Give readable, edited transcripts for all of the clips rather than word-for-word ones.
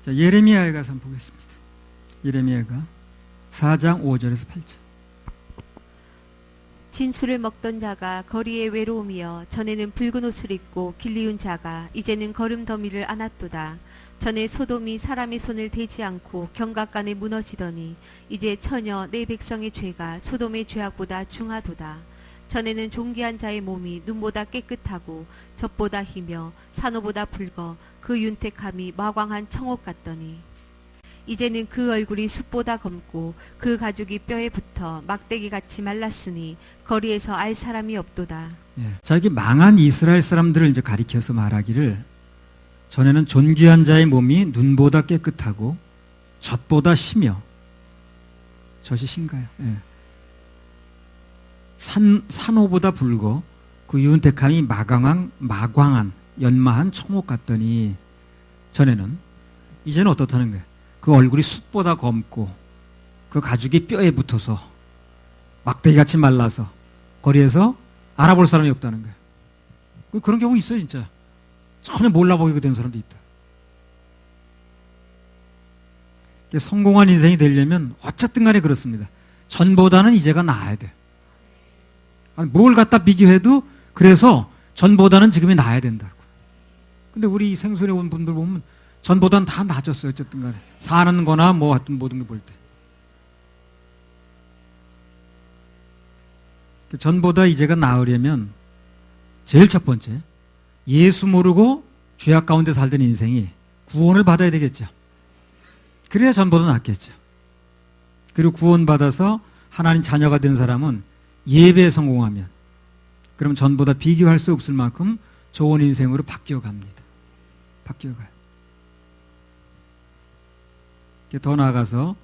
자, 예레미야에 가서 한번 보겠습니다. 예레미야가 4장 5절에서 8절. 진술을 먹던 자가 거리에 외로움이여 전에는 붉은 옷을 입고 길리운 자가 이제는 걸음 더미를 안았도다. 전에 소돔이 사람의 손을 대지 않고 경각간에 무너지더니 이제 처녀 내 백성의 죄가 소돔의 죄악보다 중하도다. 전에는 존귀한 자의 몸이 눈보다 깨끗하고 젖보다 희며 산호보다 붉어 그 윤택함이 마광한 청옥 같더니 이제는 그 얼굴이 숯보다 검고 그 가죽이 뼈에 붙어 막대기같이 말랐으니 거리에서 알 사람이 없도다. 예. 자, 이게 망한 이스라엘 사람들을 이제 가리켜서 말하기를 전에는 존귀한 자의 몸이 눈보다 깨끗하고 젖보다 희며, 젖이 신가요? 예. 산호보다 붉어 그 윤택함이 마광한 연마한 청옥 같더니 전에는, 이제는 어떻다는 거예요? 그 얼굴이 숯보다 검고 그 가죽이 뼈에 붙어서 막대기같이 말라서 거리에서 알아볼 사람이 없다는 거예요. 그런 경우 있어요, 진짜. 전혀 몰라보게 되는 사람도 있다. 성공한 인생이 되려면 어쨌든 간에 그렇습니다. 전보다는 이제가 나아야 돼. 뭘 갖다 비교해도 그래서 전보다는 지금이 나아야 된다고. 근데 우리 생선에 온 분들 보면 전보다는 다 나아졌어요, 어쨌든 간에. 사는 거나 뭐 하여튼 모든 거 볼 때. 전보다 이제가 나으려면 제일 첫 번째, 예수 모르고 죄악 가운데 살던 인생이 구원을 받아야 되겠죠. 그래야 전보다 낫겠죠. 그리고 구원받아서 하나님 자녀가 된 사람은 예배에 성공하면 그럼 전보다 비교할 수 없을 만큼 좋은 인생으로 바뀌어갑니다. 바뀌어가요. 더 나아가서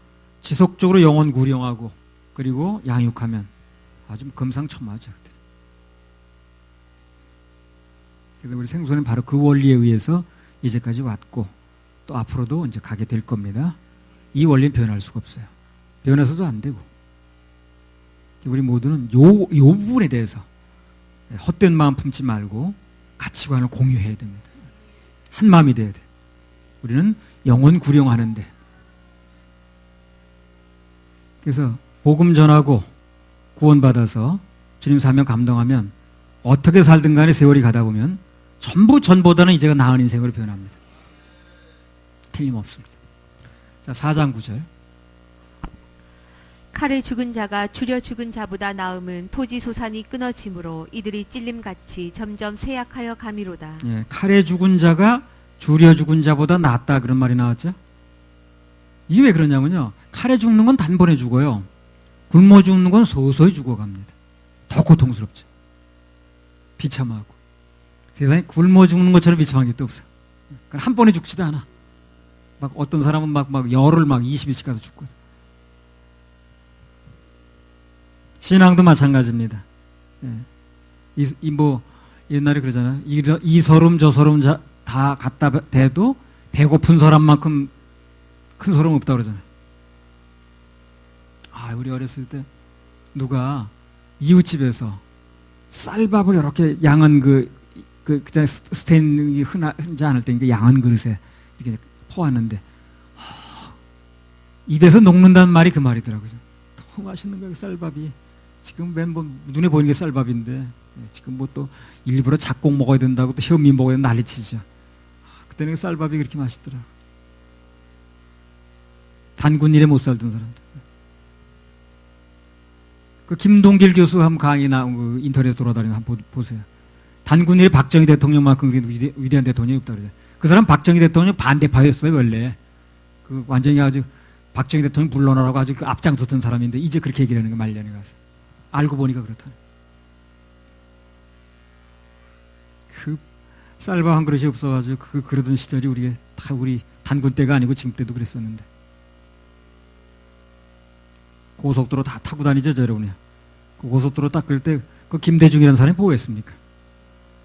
지속적으로 영혼 구령하고 그리고 양육하면 아주 금상첨화죠. 그래서 우리 생소는 바로 그 원리에 의해서 이제까지 왔고 또 앞으로도 이제 가게 될 겁니다. 이 원리는 변할 수가 없어요. 변해서도 안 되고. 우리 모두는 요 부분에 대해서 헛된 마음 품지 말고 가치관을 공유해야 됩니다. 한 마음이 돼야 돼. 우리는 영혼 구령하는데. 그래서 복음 전하고 구원받아서 주님 사명 감당하면 어떻게 살든 간에 세월이 가다 보면 전부 전보다는 이제가 나은 인생으로 변합니다. 틀림없습니다. 자, 4장 9절. 칼에 죽은 자가 줄여 죽은 자보다 나음은 토지 소산이 끊어짐으로 이들이 찔림같이 점점 쇠약하여 가미로다. 예, 칼에 죽은 자가 줄여 죽은 자보다 낫다 그런 말이 나왔죠. 이게 왜 그러냐면요, 칼에 죽는 건 단번에 죽어요. 굶어 죽는 건 서서히 죽어갑니다. 더 고통스럽죠. 비참하고. 세상에 굶어 죽는 것처럼 비참한 게 또 없어. 한 번에 죽지도 않아. 막 어떤 사람은 막 열흘 막 20일씩 가서 죽거든. 신앙도 마찬가지입니다. 예. 뭐 옛날에 그러잖아요. 이 서름 저 서름 다 갖다 대도 배고픈 사람만큼 큰 서름 없다 그러잖아요. 우리 어렸을 때 누가 이웃집에서 쌀밥을 이렇게 양은 그때 스테인이 흔하지 않을 때 양은 그릇에 이렇게 퍼왔는데 입에서 녹는다는 말이 그 말이더라고요. 너무 맛있는 거예요, 쌀밥이. 지금 뭐 눈에 보이는 게 쌀밥인데 지금 뭐 또 일부러 잡곡 먹어야 된다고 또 현미 먹어야 된다고 난리치죠. 그때는 그 쌀밥이 그렇게 맛있더라. 단군일에 못 살던 사람들. 그 김동길 교수 한번 강의 나온 인터넷 돌아다니는 한번 보세요. 단군일에 박정희 대통령만큼 위대한 대통령이 없다 그러죠. 그 사람 박정희 대통령 반대파였어요, 원래. 그 완전히 아주 박정희 대통령 물러나라고 아주 앞장섰던 사람인데 이제 그렇게 얘기를 하는 거 말년에 가서. 알고 보니까 그렇다. 그 쌀밥 한 그릇이 없어가지고 그러던 시절이 우리 단군 때가 아니고 지금 때도 그랬었는데. 고속도로 다 타고 다니죠, 여러분이. 그 고속도로 닦을 때 그 김대중이라는 사람이 뭐했습니까?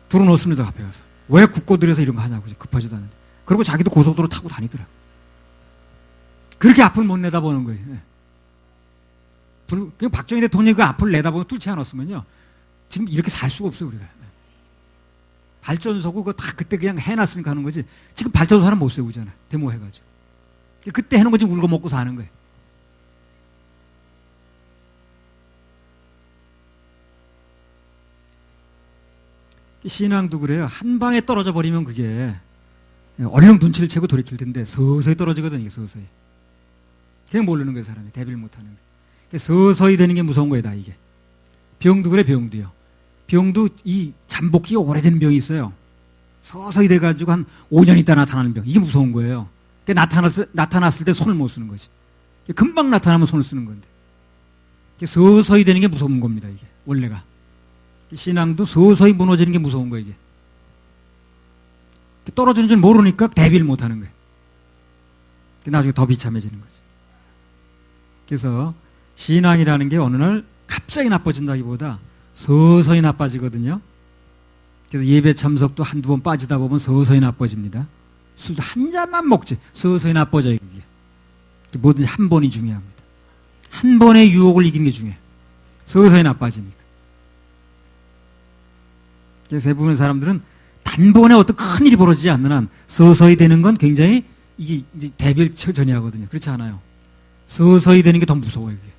들어놓습니다, 앞에 가서. 왜 국고들에서 이런 거 하냐고, 급하지도 않은데. 그리고 자기도 고속도로 타고 다니더라. 그렇게 앞을 못 내다보는 거예요. 박정희 대통령이 그 앞을 내다보고 뚫지 않았으면요, 지금 이렇게 살 수가 없어요, 우리가. 발전소고 그거 다 그때 그냥 해놨으니까 하는 거지. 지금 발전소 하나 못 세우잖아, 데모해가지고. 그때 해놓은 거 지금 울고 먹고 사는 거예요. 신앙도 그래요. 한 방에 떨어져 버리면 그게 얼른 눈치를 채고 돌이킬 텐데 서서히 떨어지거든요. 서서히. 그냥 모르는 거예요. 사람이. 대비를 못하는 거예요. 서서히 되는 게 무서운 거예요. 다 이게. 병도 그래. 병도요. 병도 이 잠복기가 오래된 병이 있어요. 서서히 돼가지고 한 5년 있다 나타나는 병. 이게 무서운 거예요. 나타났을 때 손을 못 쓰는 거지. 금방 나타나면 손을 쓰는 건데. 서서히 되는 게 무서운 겁니다. 이게 원래가. 신앙도 서서히 무너지는 게 무서운 거예요. 이게. 떨어지는 줄 모르니까 대비를 못하는 거예요. 나중에 더 비참해지는 거죠. 그래서 신앙이라는 게 어느 날 갑자기 나빠진다기보다 서서히 나빠지거든요. 그래서 예배 참석도 한두 번 빠지다 보면 서서히 나빠집니다. 술도 한 잔만 먹지 서서히 나빠져요. 이게. 뭐든지 한 번이 중요합니다. 한 번의 유혹을 이기는 게 중요해요. 서서히 나빠지니까. 그래서 대부분의 사람들은 단번에 어떤 큰 일이 벌어지지 않는 한 서서히 되는 건 굉장히 이게 이제 대비를 전이하거든요. 그렇지 않아요. 서서히 되는 게 더 무서워요. 이게.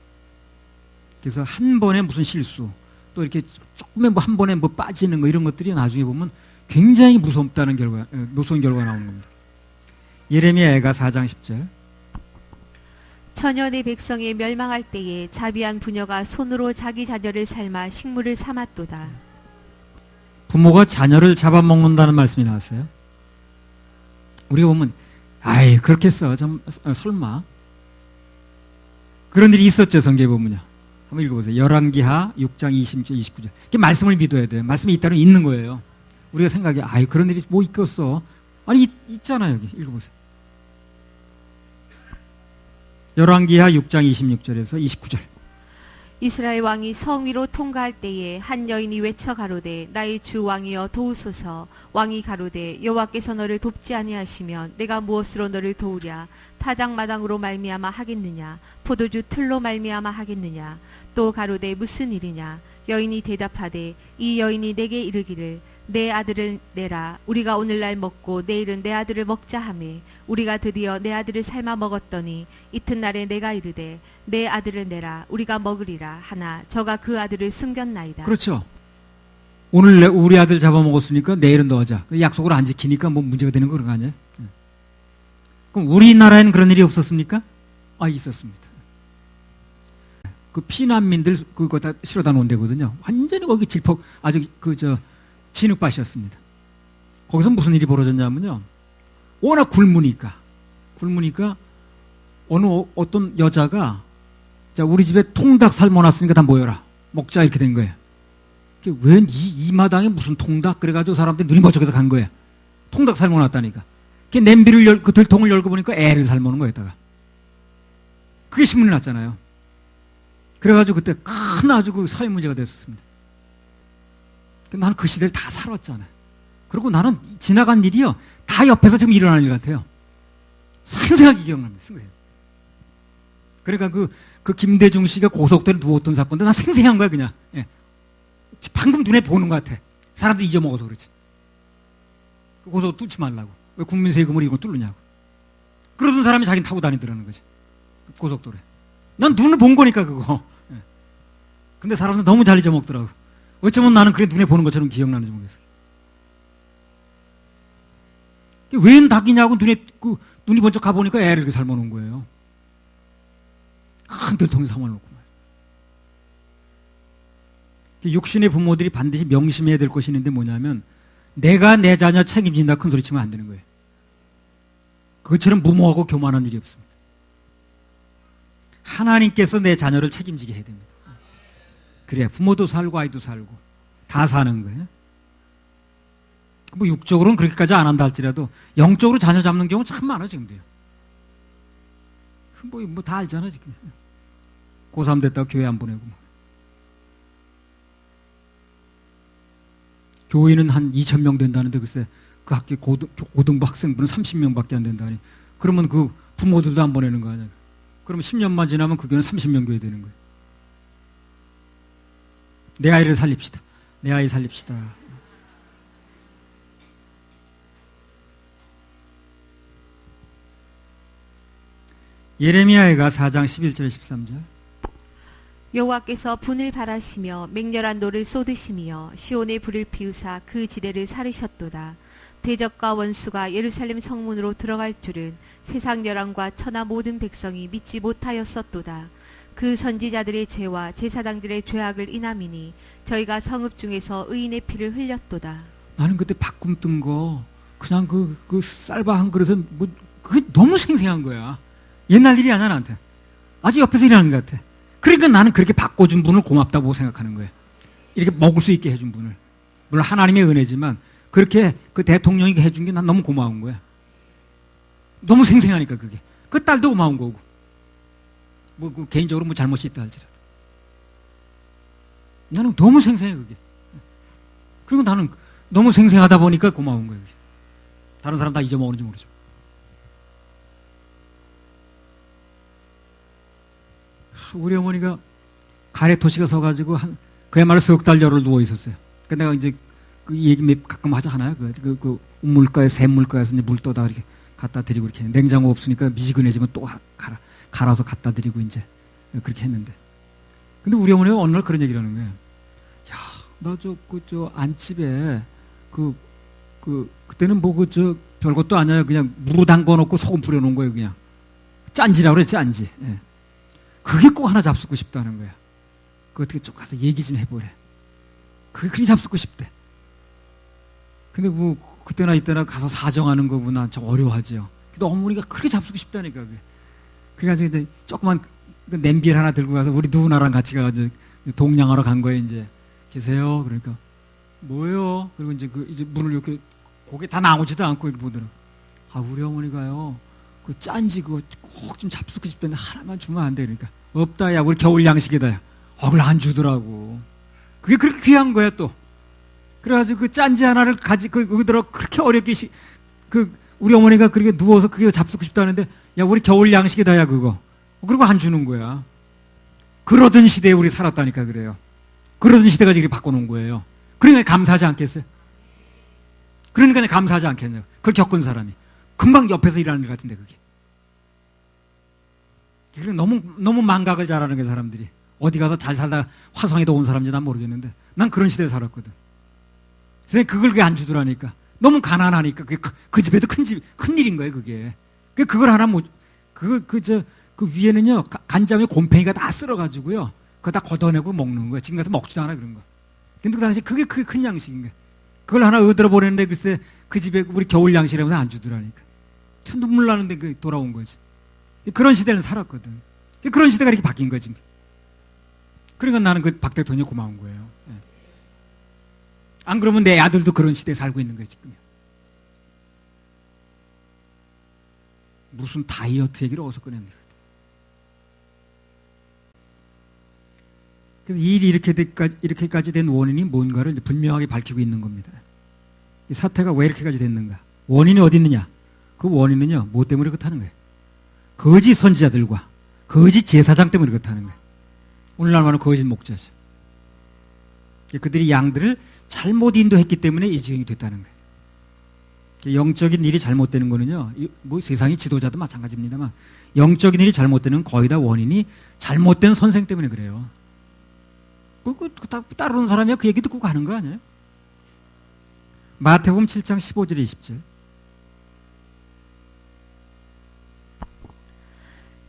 그래서 한 번에 무슨 실수 또 이렇게 조금의 뭐 한 번에 뭐 빠지는 거 이런 것들이 나중에 보면 굉장히 무섭다는 결과, 무서운 결과가 나오는 겁니다. 예레미야가 4장 10절. 전혀 내 백성이 멸망할 때에 자비한 부녀가 손으로 자기 자녀를 삶아 식물을 삼았도다. 부모가 자녀를 잡아먹는다는 말씀이 나왔어요. 우리가 보면 아이 그렇겠어 설마 그런 일이 있었죠. 성경에 보면요. 한번 읽어보세요. 열왕기하 6장 20절 29절. 이게 말씀을 믿어야 돼요. 말씀이 있다면 있는 거예요. 우리가 생각해 아이 그런 일이 뭐 있겠어. 아니 있잖아요. 여기 읽어보세요. 열왕기하 6장 26절에서 29절. 이스라엘 왕이 성 위로 통과할 때에 한 여인이 외쳐 가로되 나의 주 왕이여 도우소서. 왕이 가로되 여호와께서 너를 돕지 아니하시면 내가 무엇으로 너를 도우랴. 타작마당으로 말미암아 하겠느냐. 포도주 틀로 말미암아 하겠느냐. 또 가로되 무슨 일이냐. 여인이 대답하되 이 여인이 내게 이르기를 내 아들을 내라. 우리가 오늘날 먹고 내일은 내 아들을 먹자 하매 우리가 드디어 내 아들을 삶아 먹었더니 이튿날에 내가 이르되 내 아들을 내라. 우리가 먹으리라 하나 저가 그 아들을 숨겼나이다. 그렇죠. 오늘 우리 아들 잡아먹었으니까 내일은 너 하자. 약속을 안 지키니까 뭐 문제가 되는 거 그런 거 아니에요? 그럼 우리나라에는 그런 일이 없었습니까? 아 있었습니다. 그 피난민들 그거 다 실어다 놓은 데거든요. 완전히 거기 질퍽 아주 진흙밭이었습니다. 거기서 무슨 일이 벌어졌냐면요. 워낙 굶으니까 어떤 여자가 자 우리 집에 통닭 삶아놨으니까 다 모여라 먹자 이렇게 된 거예요. 왜 이 마당에 무슨 통닭 그래가지고 사람들이 눈이 번쩍해서 간 거예요. 통닭 삶아놨다니까. 그 냄비를 그 들통을 열고 보니까 애를 삶아놓은 거였다가 그게 신문이 났잖아요. 그래가지고 그때 큰 아주 그 사회 문제가 됐었습니다. 나는 그 시대를 다 살았잖아요. 그리고 나는 지나간 일이요 다 옆에서 지금 일어나는 일 같아요. 생생하게 기억납니다. 그러니까 그 김대중 씨가 고속도로에 누웠던 사건도 난 생생한 거야 그냥. 예. 방금 눈에 보는 것 같아. 사람들이 잊어먹어서 그렇지. 고속도로 뚫지 말라고. 왜 국민 세금을 이거 뚫느냐고. 그러던 사람이 자기는 타고 다니더라는 거지. 고속도로에. 난 눈을 본 거니까 그거. 예. 근데 사람들 너무 잘 잊어먹더라고. 어쩌면 나는 그게 눈에 보는 것처럼 기억나는지 모르겠어요. 웬 닭이냐고 눈이 번쩍 가보니까 애를 이렇게 삶아놓은 거예요. 큰 들통에 삶아놓고. 육신의 부모들이 반드시 명심해야 될 것이 있는데 뭐냐면 내가 내 자녀 책임진다 큰 소리 치면 안 되는 거예요. 그것처럼 무모하고 교만한 일이 없습니다. 하나님께서 내 자녀를 책임지게 해야 됩니다. 그래야 부모도 살고 아이도 살고 다 사는 거예요. 뭐 육적으로는 그렇게까지 안 한다 할지라도 영적으로 자녀 잡는 경우 참 많아 지금도요. 뭐 다 알잖아 지금. 고3 됐다고 교회 안 보내고. 교회는 한 2,000명 된다는데 글쎄 그 학교 고등부 학생분은 30명밖에 안 된다니. 그러면 그 부모들도 안 보내는 거 아니야. 그러면 10년만 지나면 그 교회는 30명 교회 되는 거예요. 내 아이를 살립시다. 내 아이 살립시다. 예레미야가 4장 11절 13절. 여호와께서 분을 발하시며 맹렬한 노를 쏟으시며 시온의 불을 피우사 그 지대를 사르셨도다. 대적과 원수가 예루살렘 성문으로 들어갈 줄은 세상 열왕과 천하 모든 백성이 믿지 못하였었도다. 그 선지자들의 죄와 제사장들의 죄악을 인함이니 저희가 성읍 중에서 의인의 피를 흘렸도다. 나는 그때 바꿈 뜬 거 그냥 그 쌀밥 한 그릇은 뭐 그게 너무 생생한 거야. 옛날 일이 아니야 나한테. 아주 옆에서 일하는 것 같아. 그러니까 나는 그렇게 바꿔준 분을 고맙다고 생각하는 거예요. 이렇게 먹을 수 있게 해준 분을. 물론 하나님의 은혜지만 그렇게 그 대통령이 해준 게 난 너무 고마운 거야. 너무 생생하니까 그게. 그 딸도 고마운 거고. 그 개인적으로 뭐 잘못이 있다 할지라도. 나는 너무 생생해 그게. 그리고 나는 너무 생생하다 보니까 고마운 거예요. 그게. 다른 사람 다 잊어먹는지 모르죠. 우리 어머니가 가래토시가 서가지고 그야말로 석 달 열흘 누워 있었어요. 그 내가 이제 그 얘기 가끔 하잖아요. 그 물가에 샘물가에서 이제 물 떠다 이렇게 갖다 드리고 이렇게 냉장고 없으니까 미지근해지면 또 갈아서 갖다 드리고 이제 그렇게 했는데. 근데 우리 어머니가 어느 날 그런 얘기를 하는 거예요. 야, 너 저 안집에 그때는 뭐 별것도 아니야. 그냥 무 담궈 놓고 소금 뿌려 놓은 거예요. 그냥 짠지라고 그래 짠지. 예. 그게 꼭 하나 잡수고 싶다는 거야. 그 어떻게 쭉 가서 얘기 좀 해보래. 그게 잡수고 싶대. 근데 뭐 그때나 이때나 가서 사정하는 거구나 좀 어려워하죠. 근데 어머니가 그렇게 잡수고 싶다니까. 그게. 그래가지고 이제 조그만 그 냄비를 하나 들고 가서 우리 누나랑 같이 가가지고 동냥하러 간 거예요. 이제 계세요. 그러니까 뭐요? 그리고 이제 문을 이렇게 고개 다 나오지도 않고 이렇게 보더라고. 아 우리 어머니가요. 그 짠지 그거 꼭 좀 잡수고 싶다는데 하나만 주면 안 돼. 그러니까 없다 야 우리 겨울 양식이다 야. 그걸 안 주더라고. 그게 그렇게 귀한 거야 또. 그래가지고 그 짠지 하나를 거기다가 그렇게 어렵게 우리 어머니가 그렇게 누워서 그게 잡수고 싶다는데 야 우리 겨울 양식이다 야 그거. 그리고 안 주는 거야. 그러던 시대에 우리 살았다니까 그래요. 그러던 시대가 지금 바꿔놓은 거예요. 그러니까 감사하지 않겠어요? 그러니까 감사하지 않겠냐고. 그걸 겪은 사람이. 금방 옆에서 일하는 일 같은데 그게. 그래 너무 망각을 잘하는 게 사람들이. 어디 가서 잘 살다가 화성에도 온 사람인지 난 모르겠는데 난 그런 시대에 살았거든. 그래서 그걸 그게 안 주더라니까. 너무 가난하니까 그게 그 집에도 큰 일인 거예요 그게. 그걸 하나 그 위에는요 간장에 곰팡이가 다 쓸어가지고요. 그거 다 걷어내고 먹는 거예요. 지금 같은 먹지도 않아 그런 거. 근데 그 당시 그게 큰 양식인 거예요. 그걸 하나 얻으러 보냈는데 글쎄 그 집에 우리 겨울 양식이라면서 안 주더라니까. 눈물 나는데 그 돌아온 거지. 그런 시대는 살았거든. 그런 시대가 이렇게 바뀐 거지. 그러니까 나는 그 박 대통령이 고마운 거예요. 예. 안 그러면 내 아들도 그런 시대에 살고 있는 거예요 지금. 무슨 다이어트 얘기를 어디서 꺼냅니까? 이 일이 이렇게까지 된 원인이 뭔가를 이제 분명하게 밝히고 있는 겁니다. 이 사태가 왜 이렇게까지 됐는가? 원인이 어디 있느냐? 그 원인은요, 뭐 때문에 그렇다는 거예요? 거짓 선지자들과 거짓 제사장 때문에 그렇다는 거예요. 오늘날 말하는 거짓 목자죠. 그들이 양들을 잘못 인도했기 때문에 이 지경이 됐다는 거예요. 영적인 일이 잘못되는 거는요, 뭐 세상의 지도자도 마찬가지입니다만, 영적인 일이 잘못되는 거의 다 원인이 잘못된 선생 때문에 그래요. 따르는 사람이야 그 얘기 듣고 가는 거 아니에요? 마태복음 7장 15절 20절.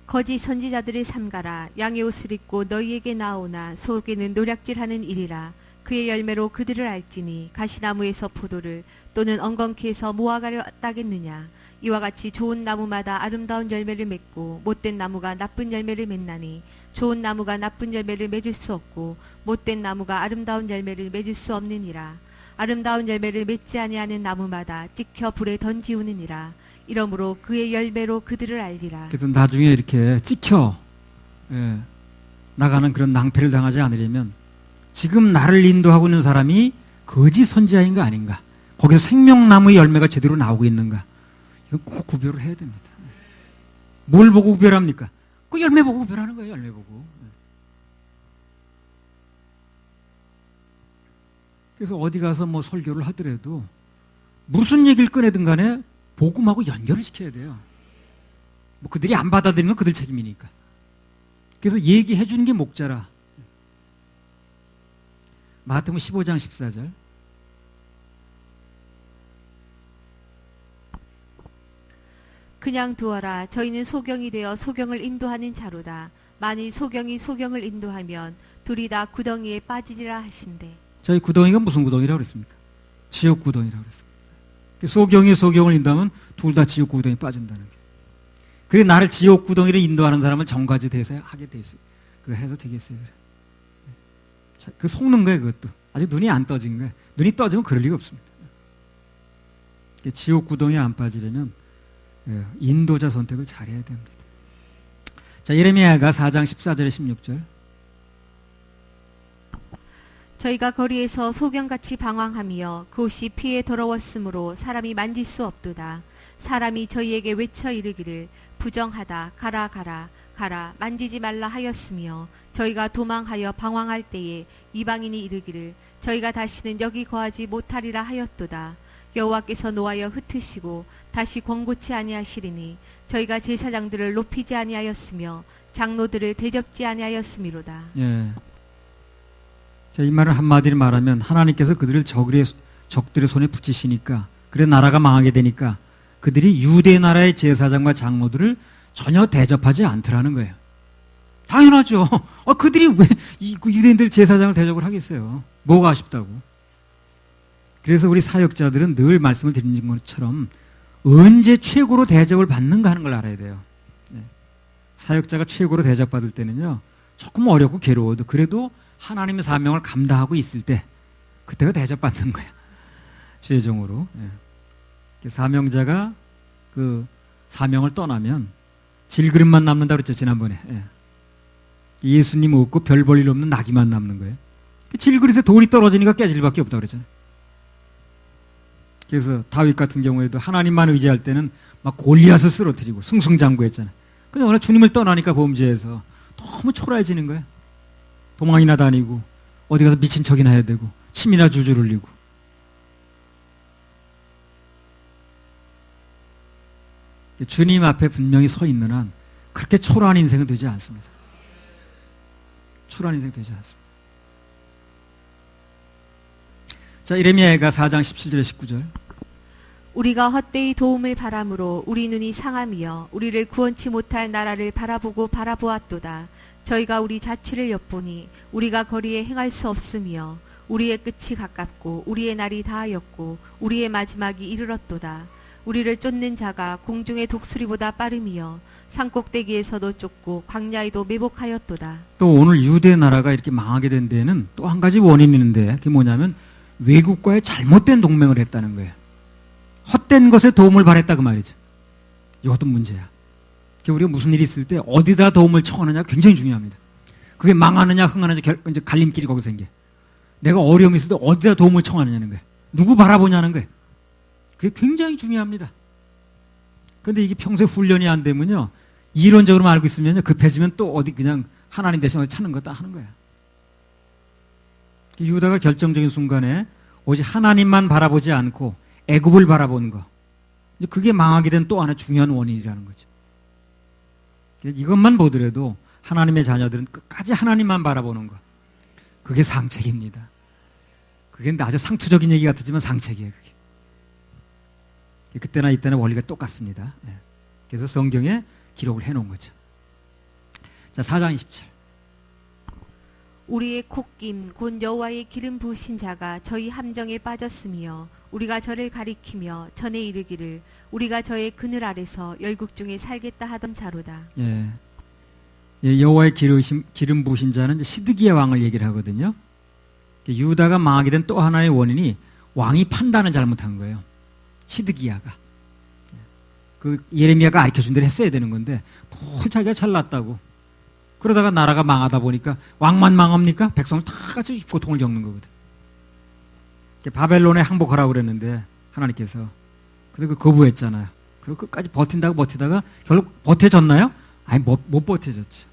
거짓 선지자들을 삼가라. 양의 옷을 입고 너희에게 나오나 속에는 노략질하는 일이라. 그의 열매로 그들을 알지니 가시나무에서 포도를 또는 엉겅퀴에서 무화과를 따겠느냐. 이와 같이 좋은 나무마다 아름다운 열매를 맺고 못된 나무가 나쁜 열매를 맺나니 좋은 나무가 나쁜 열매를 맺을 수 없고 못된 나무가 아름다운 열매를 맺을 수 없느니라. 아름다운 열매를 맺지 아니하는 나무마다 찍혀 불에 던지우느니라. 이러므로 그의 열매로 그들을 알리라. 그래서 나중에 이렇게 찍혀 나가는 그런 낭패를 당하지 않으려면 지금 나를 인도하고 있는 사람이 거짓 선지자인가 아닌가, 거기서 생명나무의 열매가 제대로 나오고 있는가, 이건 꼭 구별을 해야 됩니다. 뭘 보고 구별합니까? 그 열매 보고 구별하는 거예요. 열매 보고. 그래서 어디 가서 뭐 설교를 하더라도 무슨 얘기를 꺼내든 간에 복음하고 연결을 시켜야 돼요. 뭐 그들이 안 받아들이는 건 그들 책임이니까. 그래서 얘기해 주는 게 목자라. 마태복음 15장 14절. 그냥 두어라. 저희는 소경이 되어 소경을 인도하는 자로다. 만일 소경이 소경을 인도하면 둘이 다 구덩이에 빠지리라 하신대. 저희 구덩이가 무슨 구덩이라고 그랬습니까? 지옥 구덩이라고 그랬습니다. 소경이 소경을 인도하면 둘 다 지옥 구덩이에 빠진다는 게. 그래 나를 지옥 구덩이를 인도하는 사람을 정가지 대해서 하게 돼 있어요. 그거 해도 되겠어요. 그래. 그 속는 거예요. 그것도. 아직 눈이 안 떠진 거예요. 눈이 떠지면 그럴 리가 없습니다. 지옥 구덩이에 안 빠지려면 인도자 선택을 잘해야 됩니다. 자, 예레미야가 4장 14절에 16절. 저희가 거리에서 소경같이 방황하며 그곳이 피에 더러웠으므로 사람이 만질 수 없도다. 사람이 저희에게 외쳐 이르기를 부정하다 가라 가라 가라 만지지 말라 하였으며 저희가 도망하여 방황할 때에 이방인이 이르기를 저희가 다시는 여기 거하지 못하리라 하였도다. 여호와께서 노하여 흩으시고 다시 권고치 아니하시리니 저희가 제사장들을 높이지 아니하였으며 장로들을 대접지 아니하였음이로다. 예. 자, 이 말을 한마디로 말하면 하나님께서 그들을 적들의 손에 붙이시니까 그래 나라가 망하게 되니까 그들이 유대 나라의 제사장과 장로들을 전혀 대접하지 않더라는 거예요. 당연하죠. 그들이 왜 유대인들 제사장을 대접을 하겠어요. 뭐가 아쉽다고. 그래서 우리 사역자들은 늘 말씀을 드리는 것처럼 언제 최고로 대접을 받는가 하는 걸 알아야 돼요. 사역자가 최고로 대접받을 때는요, 조금 어렵고 괴로워도 그래도 하나님의 사명을 감당하고 있을 때 그때가 대접받는 거야. 최종으로. 사명자가 그 사명을 떠나면 질그릇만 남는다 그랬죠, 지난번에. 예수님 없고 별 볼 일 없는 나귀만 남는 거예요. 질그릇에 돌이 떨어지니까 깨질 밖에 없다고 그랬잖아요. 그래서 다윗 같은 경우에도 하나님만 의지할 때는 막 골리앗을 쓰러뜨리고 승승장구했잖아요. 근데 오늘 주님을 떠나니까 범죄해서 너무 초라해지는 거예요. 도망이나 다니고 어디 가서 미친 척이나 해야 되고 침이나 줄줄 흘리고. 주님 앞에 분명히 서 있는 한 그렇게 초라한 인생은 되지 않습니다. 초라한 인생 되지 않습니다. 자, 예레미야가 4장 17절에 19절. 우리가 헛되이 도움을 바람으로 우리 눈이 상하며 우리를 구원치 못할 나라를 바라보고 바라보았도다. 저희가 우리 자취를 엿보니 우리가 거리에 행할 수 없으며 우리의 끝이 가깝고 우리의 날이 다하였고 우리의 마지막이 이르렀도다. 우리를 쫓는 자가 공중의 독수리보다 빠름이여 산꼭대기에서도 쫓고 광야에도 매복하였도다. 또 오늘 유대 나라가 이렇게 망하게 된 데에는 또 한 가지 원인이 있는데 그게 뭐냐면 외국과의 잘못된 동맹을 했다는 거예요. 헛된 것에 도움을 바랬다 그 말이죠. 이것도 문제야. 우리가 무슨 일이 있을 때 어디다 도움을 청하느냐 굉장히 중요합니다. 그게 망하느냐 흥하느냐 이제 갈림길이 거기서 생겨. 내가 어려움이 있을 때 어디다 도움을 청하느냐는 거예요. 누구 바라보냐는 거예요. 그게 굉장히 중요합니다. 그런데 이게 평소에 훈련이 안 되면요, 이론적으로만 알고 있으면요, 급해지면 또 어디 그냥 하나님 대신 어디 찾는 거다 하는 거야. 유다가 결정적인 순간에 오직 하나님만 바라보지 않고 애굽을 바라보는 거, 그게 망하게 된 또 하나 중요한 원인이라는 거죠. 이것만 보더라도 하나님의 자녀들은 끝까지 하나님만 바라보는 거, 그게 상책입니다. 그게 아주 상투적인 얘기 같았지만 상책이에요. 그게. 그때나 이때나 원리가 똑같습니다. 그래서 성경에 기록을 해놓은 거죠. 자, 4장 27. 우리의 콧김 곧 여호와의 기름 부으신 자가 저희 함정에 빠졌으며 우리가 저를 가리키며 전에 이르기를 우리가 저의 그늘 아래서 열국 중에 살겠다 하던 자로다. 여호와의 기름 부으신 자는 이제 시드기야 왕을 얘기를 하거든요. 유다가 망하게 된 또 하나의 원인이 왕이 판단을 잘못한 거예요. 시드기야가. 그 예레미야가 가르쳐준 대로 했어야 되는 건데 뭘 자기가 잘났다고. 그러다가 나라가 망하다 보니까 왕만 망합니까? 백성을 다 같이 고통을 겪는 거거든. 바벨론에 항복하라고 그랬는데 하나님께서 그리고 거부했잖아요. 그리고 끝까지 버티다가 결국 버텨졌나요? 아니 못 버텨졌죠.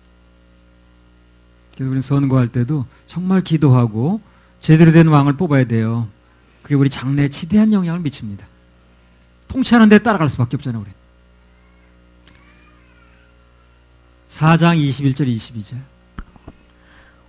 그래서 우리는 선거할 때도 정말 기도하고 제대로 된 왕을 뽑아야 돼요. 그게 우리 장래에 지대한 영향을 미칩니다. 통치하는 데 따라갈 수밖에 없잖아요. 우리. 4장 21절 22절.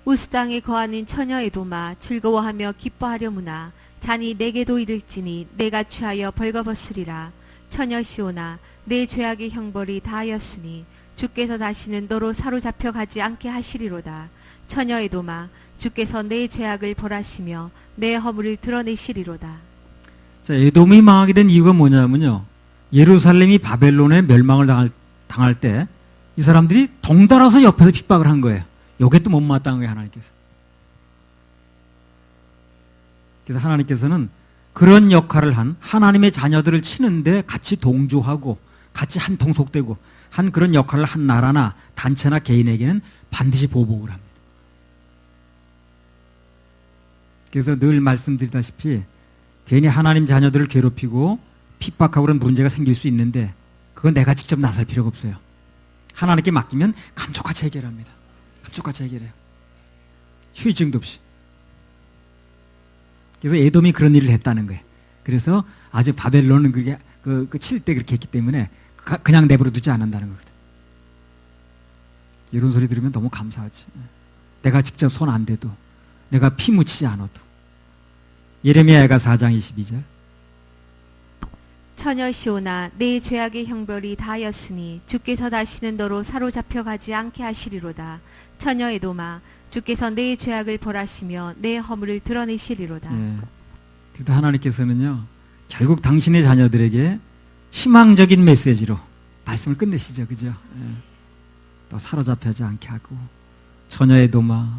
우스 땅에 거하는 처녀 에도마 즐거워하며 기뻐하려무나 잔이 내게도 이를지니 내가 취하여 벌거벗으리라. 처녀 시온아 내 죄악의 형벌이 다하였으니 주께서 다시는 너로 사로잡혀 가지 않게 하시리로다. 처녀 에도마 주께서 내 죄악을 벌하시며 내 허물을 드러내시리로다. 자, 에돔이 망하게 된 이유가 뭐냐면요, 예루살렘이 바벨론에 멸망을 당할 때 이 사람들이 덩달아서 옆에서 핍박을 한 거예요. 요게 또 못마땅한 거예요, 하나님께서. 그래서 하나님께서는 그런 역할을 한 하나님의 자녀들을 치는데 같이 동조하고 같이 한 통속되고 한 그런 역할을 한 나라나 단체나 개인에게는 반드시 보복을 합니다. 그래서 늘 말씀드리다시피 괜히 하나님 자녀들을 괴롭히고 핍박하고 그런 문제가 생길 수 있는데 그건 내가 직접 나설 필요가 없어요. 하나님께 맡기면 감쪽같이 해결합니다. 감쪽같이 해결해요. 휴의증도 없이. 그래서 에돔이 그런 일을 했다는 거예요. 그래서 아주 바벨론은 그게 칠 때 그렇게 했기 때문에 그냥 내버려 두지 않는다는 거거든. 이런 소리 들으면 너무 감사하지. 내가 직접 손 안 대도, 내가 피 묻히지 않아도. 예레미야가 4장 22절. 처녀 시온아 내 죄악의 형벌이 다하였으니 주께서 다시는 너로 사로잡혀 가지 않게 하시리로다. 처녀 에도마 주께서 내 죄악을 벌하시며 내 허물을 드러내시리로다. 예. 그래도 하나님께서는요 결국 당신의 자녀들에게 희망적인 메시지로 말씀을 끝내시죠. 그죠? 예. 또 사로잡히지 않게 하고 처녀 에도마.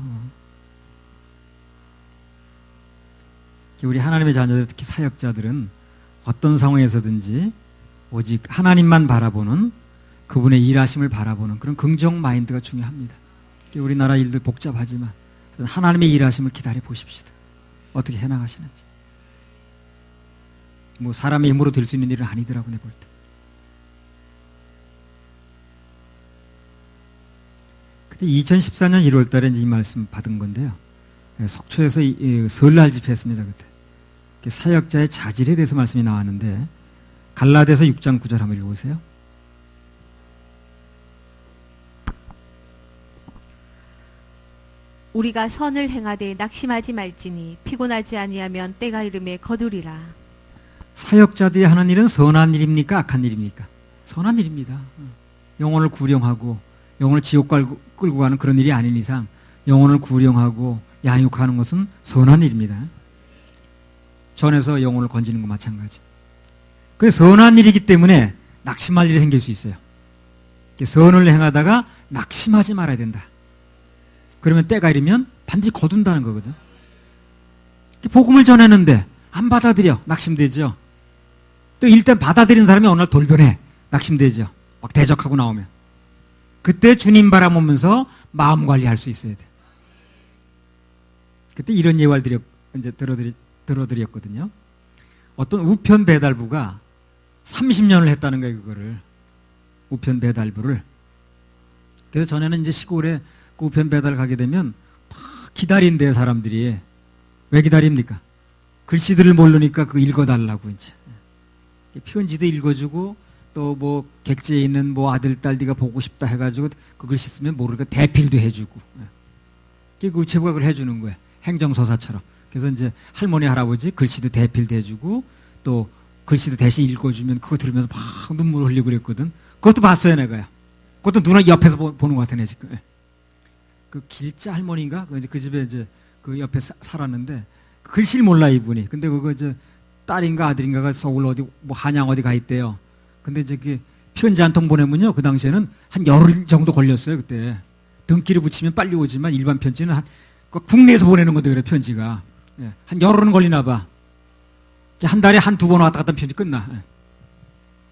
우리 하나님의 자녀들, 특히 사역자들은 어떤 상황에서든지 오직 하나님만 바라보는, 그분의 일하심을 바라보는 그런 긍정 마인드가 중요합니다. 우리나라 일들 복잡하지만 하나님의 일하심을 기다려 보십시다. 어떻게 해나가시는지. 뭐 사람의 힘으로 될 수 있는 일은 아니더라고, 내 볼 때. 근데 2014년 1월 달에 이 말씀 받은 건데요. 속초에서 설날 집회했습니다, 그때. 사역자의 자질에 대해서 말씀이 나왔는데 갈라디아서 6장 9절 한번 읽어보세요. 우리가 선을 행하되 낙심하지 말지니 피곤하지 아니하면 때가 이름에 거두리라. 사역자들이 하는 일은 선한 일입니까? 악한 일입니까? 선한 일입니다. 영혼을 구령하고 영혼을 지옥 끌고 가는 그런 일이 아닌 이상 영혼을 구령하고 양육하는 것은 선한 일입니다. 전에서 영혼을 건지는 거 마찬가지. 그래서 선한 일이기 때문에 낙심할 일이 생길 수 있어요. 선을 행하다가 낙심하지 말아야 된다. 그러면 때가 이르면 반드시 거둔다는 거거든. 복음을 전했는데 안 받아들여. 낙심되죠. 또 일단 받아들이는 사람이 어느 날 돌변해. 낙심되죠. 막 대적하고 나오면. 그때 주님 바라보면서 마음 관리할 수 있어야 돼. 그때 이런 예화를 이제 들어드렸거든요. 어떤 우편 배달부가 30년을 했다는 거예요, 그거를. 우편 배달부를. 그래서 전에는 이제 시골에 그 우편 배달 가게 되면 막 기다린대요, 사람들이. 왜 기다립니까? 글씨들을 모르니까 그거 읽어달라고 이제. 편지도 읽어주고 또 뭐 객지에 있는 뭐 아들, 딸 네가 보고 싶다 해가지고 그 글씨 쓰면 모르니까 대필도 해주고. 그 우체부가 그걸 해주는 거예요. 행정서사처럼. 그래서 이제 할머니, 할아버지 글씨도 대필도 해주고 또 글씨도 대신 읽어주면 그거 들으면서 막 눈물 흘리고 그랬거든. 그것도 봤어요, 내가요. 그것도 누나 옆에서 보는 것 같아, 지금. 그 길자 할머니인가? 그 집에 이제 그 옆에 살았는데 글씨를 몰라, 이분이. 근데 그거 이제 딸인가 아들인가가 서울 어디 뭐 한양 어디 가 있대요. 근데 이제 그 편지 한 통 보내면요, 그 당시에는 한 열흘 정도 걸렸어요, 그때. 등기를 붙이면 빨리 오지만 일반 편지는 국내에서 보내는 건데, 그래, 편지가. 예, 한 열흘은 걸리나 봐. 한 달에 한두 번 왔다 갔다 편지 끝나. 예.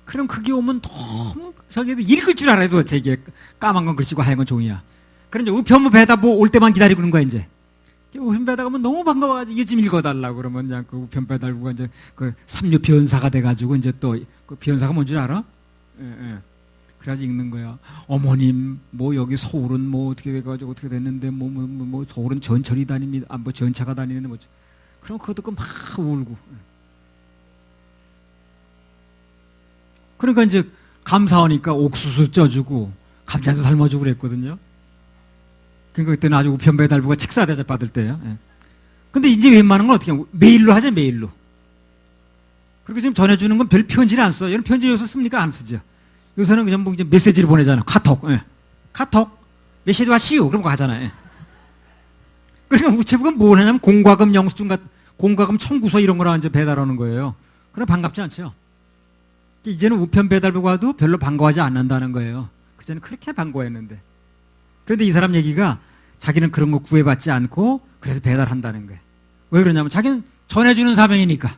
그럼 그게 오면 너무 저기 읽을 줄 알아도 저게 까만 건 글씨고 하얀 건 종이야. 그럼 이제 우편부 배달 올 때만 기다리고 그런 거야, 이제. 우편 배달 가면 너무 반가워가지고 이게 좀 읽어달라고 그러면 그냥 그 우편 배달부가 이제 그 삼류 변사가 돼가지고 이제 또 그 변사가 뭔지 알아? 예, 예. 그래가지고 읽는 거야. 어머님, 뭐 여기 서울은 뭐 어떻게 돼가지고 어떻게 됐는데 뭐 서울은 전철이 다닙니다. 아, 뭐 전차가 다니는데 뭐. 그럼 그거 듣고 막 울고. 그러니까 이제 감사하니까 옥수수 쪄주고 감자도 삶아주고 그랬거든요. 그러니까 그때는 아주 우편 배달부가 식사 대접 받을 때예요. 예. 근데 이제 웬만한 건 어떻게 하면 메일로 하죠, 메일로. 그리고 지금 전해주는 건 별 편지를 안 써요. 이런 편지 요새 씁니까? 안 쓰죠. 요새는 그냥 뭐 이제 메시지를 보내잖아요. 카톡. 예. 카톡. 메시지 왔시오. 그럼 가잖아요. 예. 그러니까 우체부가 뭘 하냐면 공과금 영수증 공과금 청구서 이런 거랑 이제 배달하는 거예요. 그럼 반갑지 않죠. 이제는 우편 배달부가 와도 별로 반가워하지 않는다는 거예요. 그전에 그렇게 반가워했는데. 그런데 이 사람 얘기가 자기는 그런 거 구애받지 않고 그래도 배달한다는 거예요. 왜 그러냐면 자기는 전해주는 사명이니까.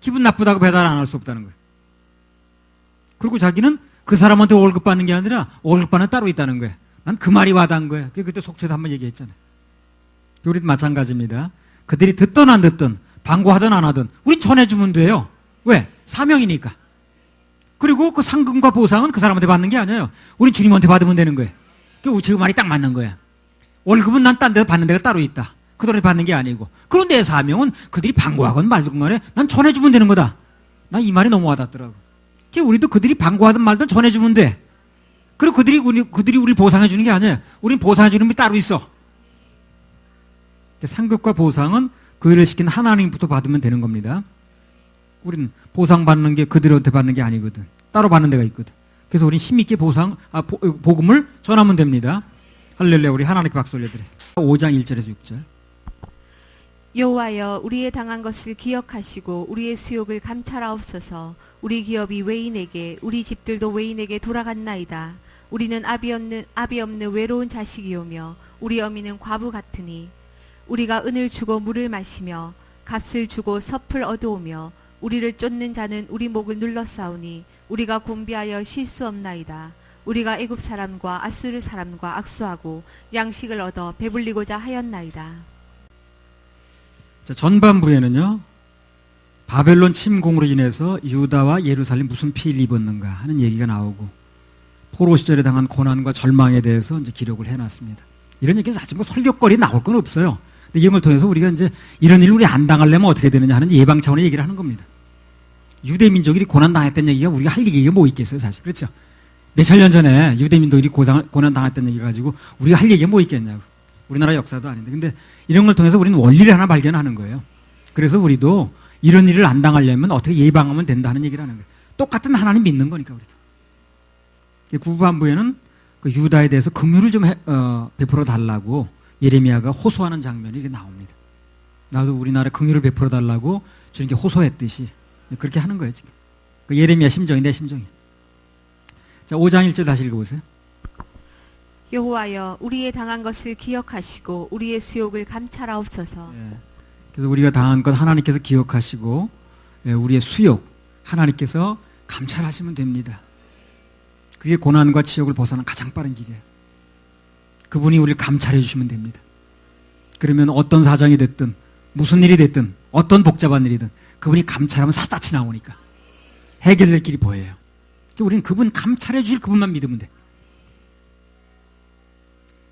기분 나쁘다고 배달 안 할 수 없다는 거예요. 그리고 자기는 그 사람한테 월급 받는 게 아니라 월급 받는 따로 있다는 거예요. 난 그 말이 와닿은 거예요. 그때 속초에서 한번 얘기했잖아요. 우리도 마찬가지입니다. 그들이 듣든 안 듣든 반고하든 안 하든 우린 전해주면 돼요. 왜? 사명이니까. 그리고 그 상금과 보상은 그 사람한테 받는 게 아니에요. 우린 주님한테 받으면 되는 거예요. 그 우체국 말이 딱 맞는 거야. 월급은 난 딴 데서 받는 데가 따로 있다. 그들한테 받는 게 아니고. 그런 내 사명은 그들이 반고하건 말든 간에 난 전해주면 되는 거다. 난 이 말이 너무 와닿더라고. 우리도 그들이 반고하든 말든 전해주면 돼. 그리고 그들이 우리 보상해주는 게 아니에요. 우린 보상해주는 게 따로 있어. 상급과 보상은 그 일을 시킨 하나님부터 받으면 되는 겁니다. 우리는 보상받는 게 그들한테 받는 게 아니거든. 따로 받는 데가 있거든. 그래서 우린 힘있게 복음을 전하면 됩니다. 할렐루야. 우리 하나님께 박수 올려드려요. 5장 1절에서 6절. 여호와여 우리의 당한 것을 기억하시고 우리의 수욕을 감찰하옵소서. 우리 기업이 외인에게 우리 집들도 외인에게 돌아갔나이다. 우리는 아비 없는 외로운 자식이오며 우리 어미는 과부 같으니 우리가 은을 주고 물을 마시며 값을 주고 섭을 얻어오며 우리를 쫓는 자는 우리 목을 눌러싸우니 우리가 곤비하여 쉴 수 없나이다. 우리가 애굽 사람과 아수르 사람과 악수하고 양식을 얻어 배불리고자 하였나이다. 자, 전반부에는요. 바벨론 침공으로 인해서 유다와 예루살렘 무슨 피해를 입었는가 하는 얘기가 나오고 포로 시절에 당한 고난과 절망에 대해서 이제 기록을 해놨습니다. 이런 얘기는 사실 뭐 설교거리 나올 건 없어요. 근데 이걸 통해서 우리가 이제 이런 일을 우리 안 당하려면 어떻게 되느냐 하는 예방 차원의 얘기를 하는 겁니다. 유대 민족이 고난 당했던 얘기가 우리가 할 얘기가 뭐 있겠어요, 사실. 그렇죠? 몇천 년 전에 유대 민족이 고난 당했던 얘기 가지고 우리가 할 얘기가 뭐 있겠냐고. 우리나라 역사도 아닌데. 근데 이런 걸 통해서 우리는 원리를 하나 발견하는 거예요. 그래서 우리도 이런 일을 안 당하려면 어떻게 예방하면 된다는 얘기를 하는 거예요. 똑같은 하나님 믿는 거니까 우리도. 후반부에는 그 유다에 대해서 긍휼을 좀 베풀어 달라고 예레미야가 호소하는 장면이 이렇게 나옵니다. 나도 우리나라 긍휼을 베풀어 달라고 주님께 호소했듯이 그렇게 하는 거예요, 지금. 그 예레미야 심정이 내 심정이. 자, 5장 1절 다시 읽어보세요. 여호와여 우리의 당한 것을 기억하시고 우리의 수욕을 감찰하옵소서. 예. 그래서 우리가 당한 것 하나님께서 기억하시고 우리의 수욕 하나님께서 감찰하시면 됩니다. 그게 고난과 치욕을 벗어나는 가장 빠른 길이에요. 그분이 우리를 감찰해 주시면 됩니다. 그러면 어떤 사정이 됐든 무슨 일이 됐든 어떤 복잡한 일이든 그분이 감찰하면 샅샅이 나오니까 해결될 길이 보여요. 우리는 그분 감찰해 주실 그분만 믿으면 돼.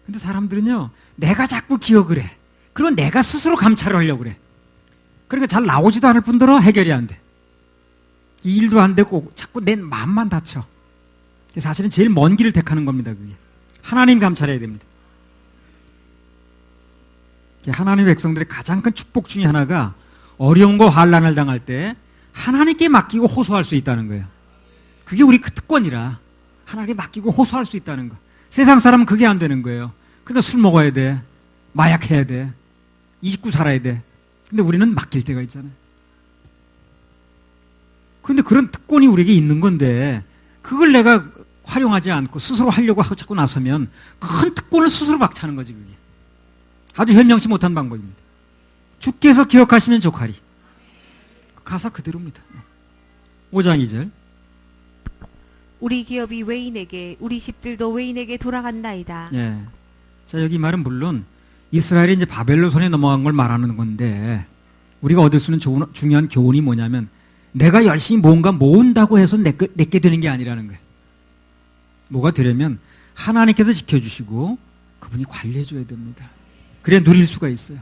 근데 사람들은요, 내가 자꾸 기억을 해. 그리고 내가 스스로 감찰을 하려고 그래. 그러니까 잘 나오지도 않을 뿐더러 해결이 안 돼. 이 일도 안 되고 자꾸 내 마음만 다쳐. 사실은 제일 먼 길을 택하는 겁니다, 그게. 하나님 감찰해야 됩니다. 하나님의 백성들의 가장 큰 축복 중에 하나가 어려움과 환난을 당할 때 하나님께 맡기고 호소할 수 있다는 거예요. 그게 우리 그 특권이라 하나님께 맡기고 호소할 수 있다는 거. 세상 사람은 그게 안 되는 거예요. 그러니까 술 먹어야 돼. 마약해야 돼. 잊고 살아야 돼. 근데 우리는 맡길 때가 있잖아요. 그런데 그런 특권이 우리에게 있는 건데 그걸 내가 활용하지 않고 스스로 하려고 하고 자꾸 나서면 큰 특권을 스스로 박차는 거지, 그게. 아주 현명치 못한 방법입니다. 주께서 기억하시면 족하리. 가사 그대로입니다. 5장 2절. 우리 기업이 외인에게 우리 집들도 외인에게 돌아간나이다. 예. 자, 여기 말은 물론 이스라엘이 이제 바벨론 손에 넘어간 걸 말하는 건데 우리가 얻을 수 있는 중요한 교훈이 뭐냐면 내가 열심히 뭔가 모은다고 해서 내게 되는 게 아니라는 거예요. 뭐가 되려면 하나님께서 지켜주시고 그분이 관리해 줘야 됩니다. 그래야 누릴 수가 있어요.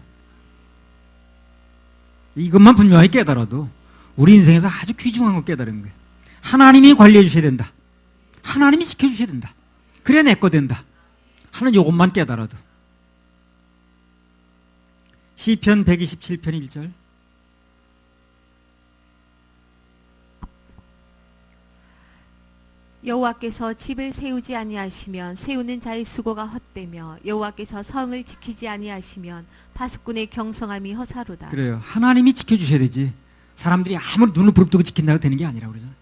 이것만 분명히 깨달아도 우리 인생에서 아주 귀중한 걸 깨달은 거예요. 하나님이 관리해 주셔야 된다. 하나님이 지켜주셔야 된다. 그래 내 거 된다 하는 요것만 깨달아도. 시편 127편 1절. 여호와께서 집을 세우지 아니하시면 세우는 자의 수고가 헛되며 여호와께서 성을 지키지 아니하시면 파수꾼의 경성함이 허사로다. 그래요. 하나님이 지켜주셔야 되지. 사람들이 아무리 눈을 부릅뜨고 지킨다고 되는 게 아니라고 그러잖아요.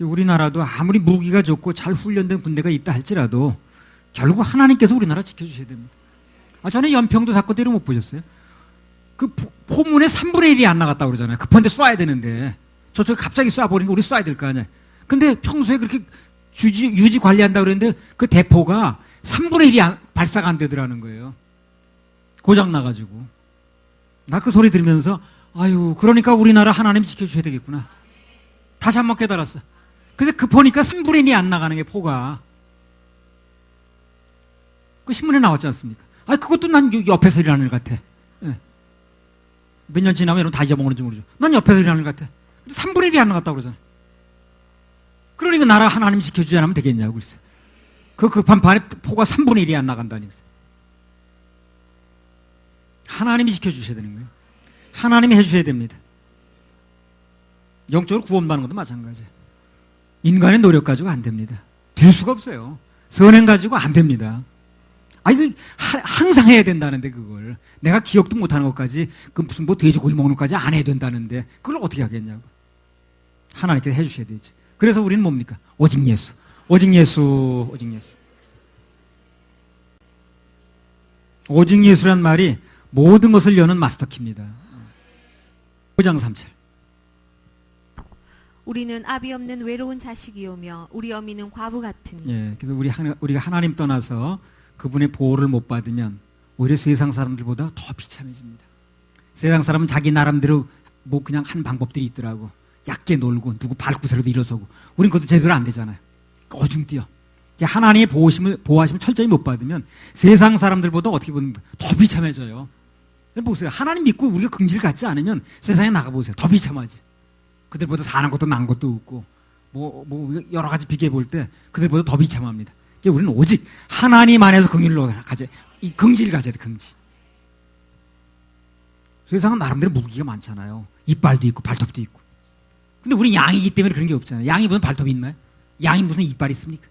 우리나라도 아무리 무기가 좋고 잘 훈련된 군대가 있다 할지라도 결국 하나님께서 우리나라 지켜주셔야 됩니다. 전에 연평도 사건 때를 못 보셨어요? 그 포문에 3분의 1이 안 나갔다고 그러잖아요. 급한데 쏴야 되는데 저쪽에 갑자기 쏴버리니까 우리 쏴야 될 거 아니에요. 근데 평소에 그렇게 유지 관리한다고 그랬는데 그 대포가 3분의 1이 발사가 안 되더라는 거예요. 고장 나가지고. 나 그 소리 들으면서 아유 그러니까 우리나라 하나님 지켜주셔야 되겠구나. 다시 한번 깨달았어. 그래서 급하니까 3분의 1이 안 나가는 게 포가. 그 신문에 나왔지 않습니까? 그것도 난 옆에서 일하는 일 같아. 예. 몇 년 지나면 여러분 다 잊어먹는지 모르죠. 난 옆에서 일하는 일 같아. 3분의 1이 안 나갔다고 그러잖아. 그러니까 나라 하나님 지켜주지 않으면 되겠냐고 글쎄. 그 급한 판에 포가 3분의 1이 안 나간다니. 하나님이 지켜주셔야 되는 거예요. 하나님이 해주셔야 됩니다. 영적으로 구원받는 것도 마찬가지예요. 인간의 노력 가지고 안 됩니다. 될 수가 없어요. 선행 가지고 안 됩니다. 이거 항상 해야 된다는데 그걸 내가 기억도 못하는 것까지 그 무슨 뭐 돼지고기 먹는 것까지 안 해야 된다는데 그걸 어떻게 하겠냐고. 하나님께서 해주셔야 되지. 그래서 우리는 뭡니까? 오직 예수, 오직 예수, 오직 예수. 오직 예수란 말이 모든 것을 여는 마스터키입니다. 5장 3절. 우리는 아비 없는 외로운 자식이오며 우리 어미는 과부 같으니. 예, 그래서 우리가 하나님 떠나서 그분의 보호를 못 받으면 오히려 세상 사람들보다 더 비참해집니다. 세상 사람은 자기 나름대로 뭐 그냥 한 방법들이 있더라고. 얕게 놀고 누구 발구새로도 일어서고. 우린 그것도 제대로 안 되잖아요. 어중뛰어. 하나님의 보호하심을 철저히 못 받으면 세상 사람들보다 어떻게 보면 더 비참해져요. 보세요. 하나님 믿고 우리가 긍지를 갖지 않으면 세상에 나가보세요. 더 비참하지. 그들보다 사는 것도 난 것도 없고 뭐 여러 가지 비교해 볼 때 그들보다 더 비참합니다. 우리는 오직 하나님 안에서 이 긍지를 가져야 돼. 긍지. 세상은 나름대로 무기가 많잖아요. 이빨도 있고 발톱도 있고. 근데 우리 양이기 때문에 그런 게 없잖아요. 양이 무슨 발톱이 있나요? 양이 무슨 이빨이 있습니까?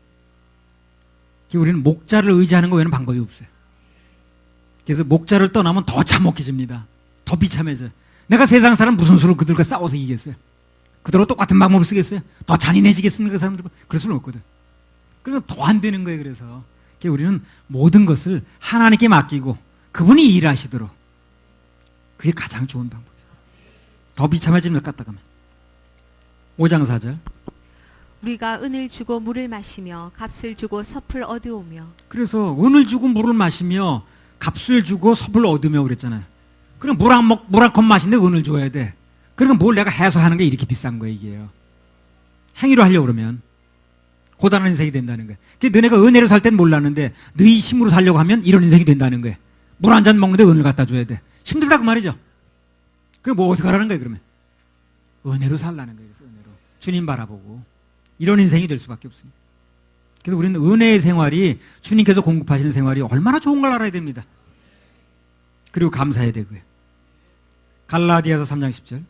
우리는 목자를 의지하는 거 외에는 방법이 없어요. 그래서 목자를 떠나면 더 참혹해집니다. 더 비참해져요. 내가 세상 사람 무슨 수로 그들과 싸워서 이기겠어요? 그들하고 똑같은 방법을 쓰겠어요? 더 잔인해지겠습니까? 그 사람들? 그럴 수는 없거든. 그러니까 더 안 되는 거예요. 그래서 우리는 모든 것을 하나님께 맡기고 그분이 일하시도록. 그게 가장 좋은 방법이에요. 더 비참해지면 까딱하면. 5장 4절. 우리가 은을 주고 물을 마시며 값을 주고 섭을 얻으오며. 그래서 은을 주고 물을 마시며 값을 주고 섭을 얻으며 그랬잖아요. 그럼 물 한 컵 마시는데 은을 줘야 돼. 그러니까 뭘 내가 해서 하는 게 이렇게 비싼 거예요. 이게요. 행위로 하려고 그러면 고단한 인생이 된다는 거예요. 너네가 은혜로 살 땐 몰랐는데 너희 힘으로 살려고 하면 이런 인생이 된다는 거예요. 물 한 잔 먹는데 은을 갖다 줘야 돼. 힘들다고 말이죠. 그게 뭐 어떻게 하라는 거예요 그러면? 은혜로 살라는 거예요. 그래서 은혜로. 주님 바라보고 이런 인생이 될 수밖에 없습니다. 그래서 우리는 은혜의 생활이 주님께서 공급하시는 생활이 얼마나 좋은 걸 알아야 됩니다. 그리고 감사해야 되고요. 갈라디아서 3장 10절.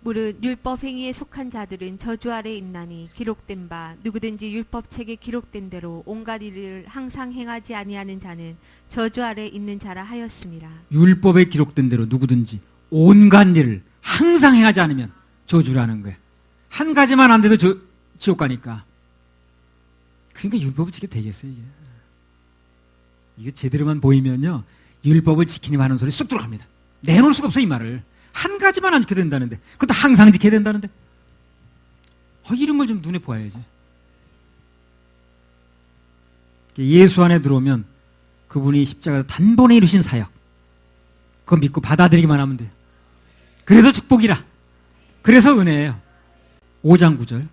무릇 율법 행위에 속한 자들은 저주 아래 있나니 기록된 바 누구든지 율법책에 기록된 대로 온갖 일을 항상 행하지 아니하는 자는 저주 아래 있는 자라 하였습니다. 율법에 기록된 대로 누구든지 온갖 일을 항상 행하지 않으면 저주라는 거예요. 한 가지만 안 돼도 지옥 가니까. 그러니까 율법을 지켜야 되겠어요. 이게 제대로만 보이면요 율법을 지키니 하는 소리 쑥 들어갑니다. 내놓을 수가 없어요. 이 말을. 한 가지만 안 지켜야 된다는데 그것도 항상 지켜야 된다는데 이런 걸 좀 눈에 보아야지. 예수 안에 들어오면 그분이 십자가에서 단번에 이루신 사역 그거 믿고 받아들이기만 하면 돼요. 그래서 축복이라. 그래서 은혜예요. 5장 9절.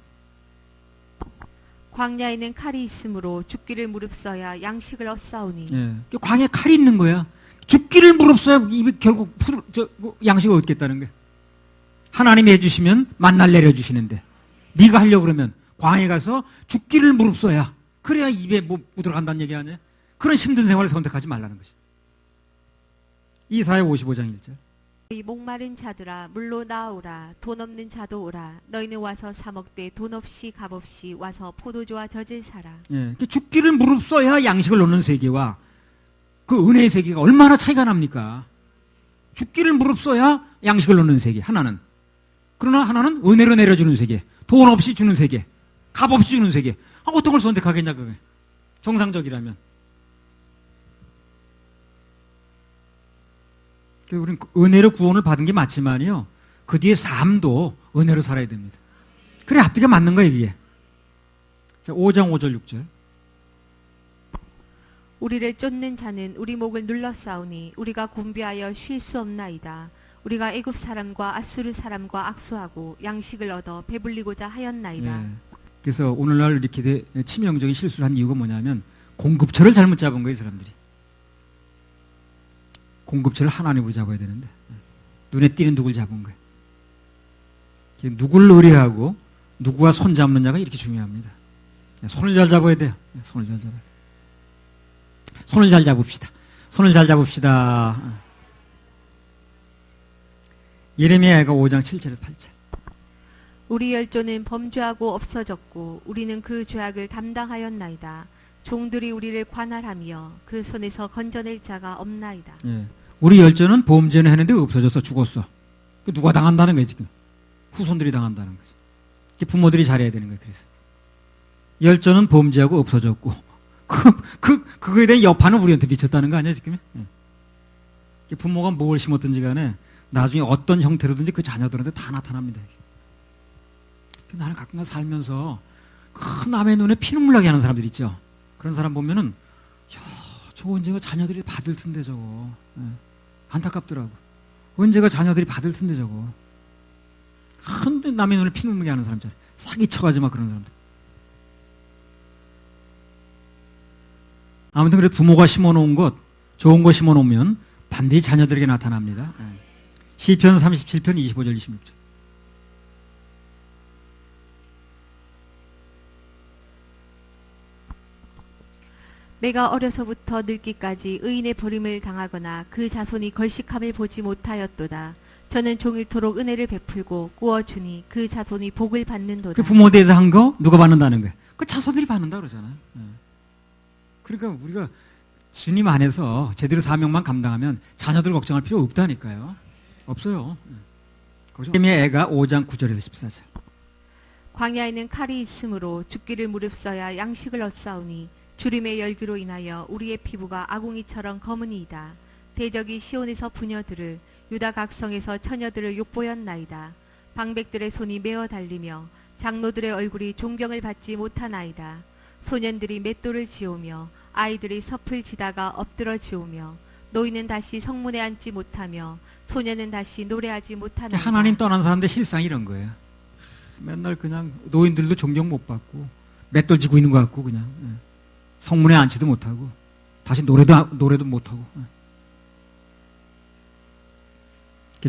광야에는 칼이 있으므로 죽기를 무릅써야 양식을 얻사오니. 예. 광야에 칼이 있는 거야. 죽기를 무릅써야 입에 결국 양식을 얻겠다는 거야. 하나님이 해주시면 만날 내려주시는데 네가 하려고 그러면 광야에 가서 죽기를 무릅써야 그래야 입에 뭐 들어간다는 얘기 아니야? 그런 힘든 생활을 선택하지 말라는 것이. 이사야 55장 1절. 이 목마른 자들아 물로 나오라. 돈 없는 자도 오라. 너희는 와서 사 먹되 돈 없이 값 없이 와서 포도주와 젖을 사라. 예, 죽기를 무릅써야 양식을 놓는 세계와 그 은혜의 세계가 얼마나 차이가 납니까? 죽기를 무릅써야 양식을 놓는 세계 하나는, 그러나 하나는 은혜로 내려주는 세계, 돈 없이 주는 세계, 값 없이 주는 세계. 어떤 걸 선택하겠냐 그게 정상적이라면. 우리는 은혜로 구원을 받은 게 맞지만요, 그 뒤에 삶도 은혜로 살아야 됩니다. 그래 앞뒤가 맞는 거예요 이게. 자, 5장 5절 6절. 우리를 쫓는 자는 우리 목을 눌러 싸우니 우리가 곤비하여 쉴 수 없나이다. 우리가 애굽 사람과 아수르 사람과 악수하고 양식을 얻어 배불리고자 하였나이다. 네. 그래서 오늘날 이렇게 치명적인 실수를 한 이유가 뭐냐면 공급처를 잘못 잡은 거예요 사람들이. 공급처를 하나님으로 잡아야 되는데 눈에 띄는 누굴 잡은 거예요. 누굴 의뢰하고 누구와 손 잡느냐가 이렇게 중요합니다. 손을 잘 잡아야 돼요. 손을 잘 잡아야 돼요. 손을 잘 잡읍시다. 손을 잘 잡읍시다. 예레미야가 5장 7절에서 8절. 우리 열조는 범죄하고 없어졌고 우리는 그 죄악을 담당하였나이다. 종들이 우리를 관할하며 그 손에서 건져낼 자가 없나이다. 예. 우리 열조는 범죄는 했는데 없어졌어, 죽었어. 누가 당한다는 거예요 지금? 후손들이 당한다는 거지. 부모들이 잘해야 되는 거예요. 그래서 열조는 범죄하고 없어졌고 그거에 대한 여파는 우리한테 미쳤다는 거 아니야 지금? 예. 부모가 뭘 심었든지 간에 나중에 어떤 형태로든지 그 자녀들한테 다 나타납니다. 나는 가끔 살면서 큰 남의 눈에 피눈물 나게 하는 사람들 있죠. 그런 사람 보면은 야, 저거 언제가 자녀들이 받을 텐데 저거. 예. 안타깝더라고. 언제가 자녀들이 받을 텐데 저거. 큰 남의 눈에 피눈물 나게 하는 사람들, 사기쳐가지 막 그런 사람들. 아무튼 그래 부모가 심어놓은 것, 좋은 거 심어놓으면 반드시 자녀들에게 나타납니다. 예. 시편 37편 25절 26절. 내가 어려서부터 늙기까지 의인의 버림을 당하거나 그 자손이 걸식함을 보지 못하였도다. 저는 종일토록 은혜를 베풀고 꾸어주니 그 자손이 복을 받는도다. 그 부모에 대해서 한 거 누가 받는다는 거야? 그 자손들이 받는다 그러잖아요. 예. 그러니까 우리가 주님 안에서 제대로 사명만 감당하면 자녀들 걱정할 필요 없다니까요. 없어요. 예레미야 애가 5장 9절에서 14절. 광야에는 칼이 있으므로 죽기를 무릅써야 양식을 얻사오니 주림의 열기로 인하여 우리의 피부가 아궁이처럼 검으니이다. 대적이 시온에서 부녀들을 유다 각성에서 처녀들을 욕보였나이다. 방백들의 손이 메어 달리며 장로들의 얼굴이 존경을 받지 못하나이다. 소년들이 맷돌을 지오며 아이들이 섭을 지다가 엎드러 지오며 노인은 다시 성문에 앉지 못하며 소년은 다시 노래하지 못하나이다. 하나님 떠난 사람들 실상이 이런 거예요. 맨날 그냥 노인들도 존경 못 받고 맷돌 지고 있는 것 같고 그냥 성문에 앉지도 못하고 다시 노래도 못하고.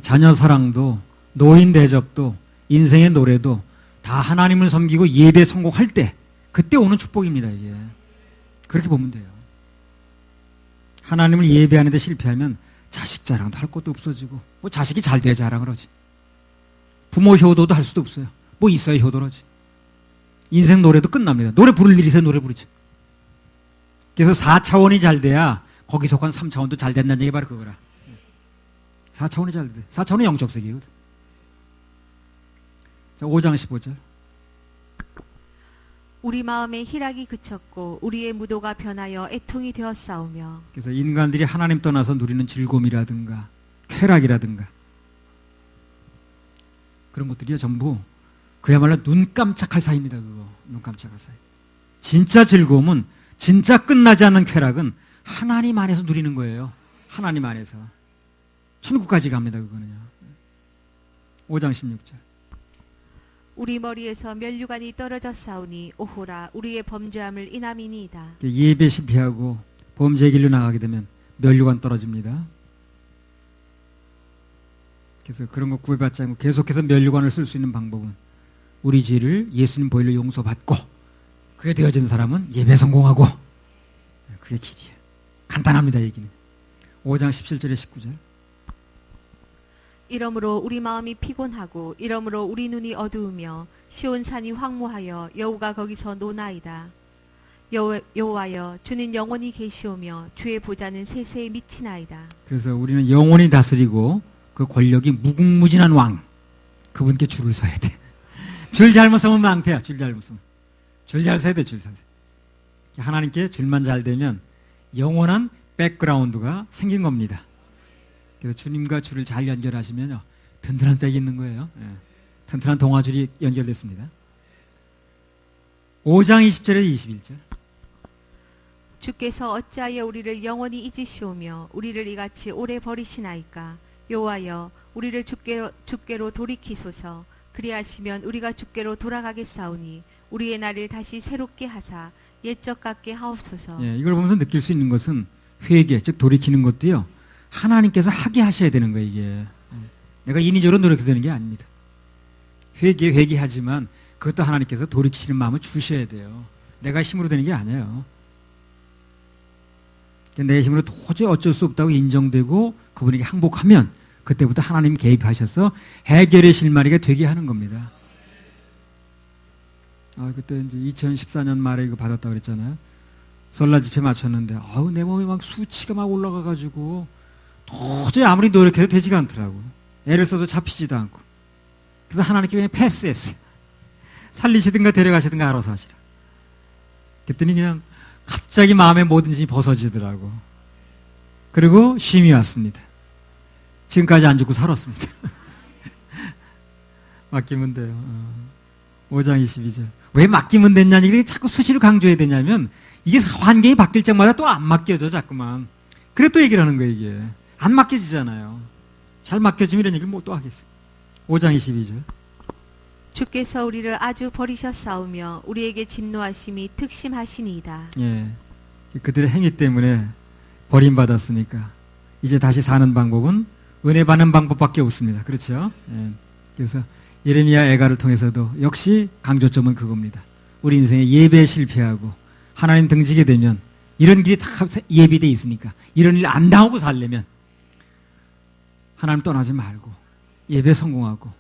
자녀 사랑도 노인 대접도 인생의 노래도 다 하나님을 섬기고 예배 성공할 때 그때 오는 축복입니다. 이게 그렇게 보면 돼요. 하나님을 예배하는 데 실패하면 자식 자랑도 할 것도 없어지고 뭐 자식이 잘 돼야 자랑을 하지. 부모 효도도 할 수도 없어요. 뭐 있어야 효도를 하지. 인생 노래도 끝납니다. 노래 부를 일이 있어야 노래 부르지. 그래서 4차원이 잘 돼야 거기 속한 3차원도 잘 된다는 얘기 바로 그거라. 4차원이 잘 돼. 4차원은 영적 세계거든. 자, 5장 15절. 우리 마음의 희락이 그쳤고 우리의 무도가 변하여 애통이 되었사오며. 그래서 인간들이 하나님 떠나서 누리는 즐거움이라든가 쾌락이라든가 그런 것들이요 전부 그야말로 눈 깜짝할 사이입니다. 그거 눈 깜짝할 사이. 진짜 즐거움은, 진짜 끝나지 않는 쾌락은 하나님 안에서 누리는 거예요. 하나님 안에서 천국까지 갑니다. 그거는요. 5장 16절. 우리 머리에서 면류관이 떨어졌사오니 오호라 우리의 범죄함을 인함이니이다. 예배 실패하고 범죄의 길로 나가게 되면 면류관 떨어집니다. 그래서 그런 거 구해받지 않고 계속해서 면류관을 쓸 수 있는 방법은 우리 죄를 예수님 보혈로 용서받고 그게 되어진 사람은 예배 성공하고 그게 길이에요. 간단합니다. 얘기는. 5장 17절에 19절. 이러므로 우리 마음이 피곤하고 이러므로 우리 눈이 어두우며 시온 산이 황무하여 여호가 거기서 노나이다. 여호와여 주는 영원히 계시오며 주의 보좌는 세세에 미치나이다. 그래서 우리는 영원히 다스리고 그 권력이 무궁무진한 왕 그분께 줄을 서야 돼. 줄 잘못 서면 낭패야. 줄 잘못 서면. 줄 잘 서야 돼. 줄 서야 돼. 하나님께 줄만 잘 되면 영원한 백그라운드가 생긴 겁니다. 그래서 주님과 줄을 잘 연결하시면요 든든한 백이 있는 거예요. 예. 튼튼한 동아줄이 연결됐습니다. 5장 20절에 21절. 주께서 어찌하여 우리를 영원히 잊으시오며 우리를 이같이 오래 버리시나이까. 여호와여 우리를 주께로 돌이키소서. 그리하시면 우리가 주께로 돌아가겠사오니 우리의 날을 다시 새롭게 하사 옛적 같게 하옵소서. 예, 이걸 보면서 느낄 수 있는 것은 회개, 즉 돌이키는 것도요 하나님께서 하게 하셔야 되는 거예요. 이게 내가 인위적으로 노력해서 되는 게 아닙니다. 회개하지만 그것도 하나님께서 돌이키시는 마음을 주셔야 돼요. 내가 힘으로 되는 게 아니에요. 내 힘으로 도저히 어쩔 수 없다고 인정되고 그분에게 항복하면 그때부터 하나님 개입하셔서 해결의 실마리가 되게 하는 겁니다. 그때 이제 2014년 말에 이거 받았다고 그랬잖아요. 설날 집회 마쳤는데 내 몸에 막 수치가 막 올라가가지고 도저히 아무리 노력해도 되지가 않더라고. 애를 써도 잡히지도 않고. 그래서 하나님께 그냥 패스했어요. 살리시든가 데려가시든가 알아서 하시라. 그랬더니 그냥 갑자기 마음의 모든 짐이 벗어지더라고. 그리고 쉼이 왔습니다. 지금까지 안 죽고 살았습니다. 맡기면 돼요. 5장 22절. 왜 맡기면 됐냐니 이렇게 자꾸 수시로 강조해야 되냐면 이게 환경이 바뀔 적마다 또 안 맡겨져 자꾸만. 그래 또 얘기를 하는 거예요. 이게 안 맡겨지잖아요. 잘 맡겨지면 이런 얘기를 뭐 또 하겠어요. 5장 22절. 주께서 우리를 아주 버리셨사오며 우리에게 진노하심이 특심하시니이다. 예, 그들의 행위 때문에 버림받았으니까 이제 다시 사는 방법은 은혜 받는 방법밖에 없습니다. 그렇죠? 예. 그래서 예레미야 애가를 통해서도 역시 강조점은 그겁니다. 우리 인생에 예배에 실패하고 하나님 등지게 되면 이런 길이 다 예비되어 있으니까 이런 일 안 당하고 살려면 하나님 떠나지 말고 예배 성공하고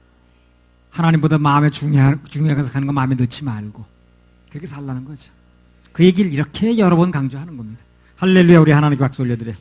하나님보다 마음에 중요하게 사는 거 마음에 넣지 말고 그렇게 살라는 거죠. 그 얘기를 이렇게 여러 번 강조하는 겁니다. 할렐루야. 우리 하나님께 박수 올려드려요.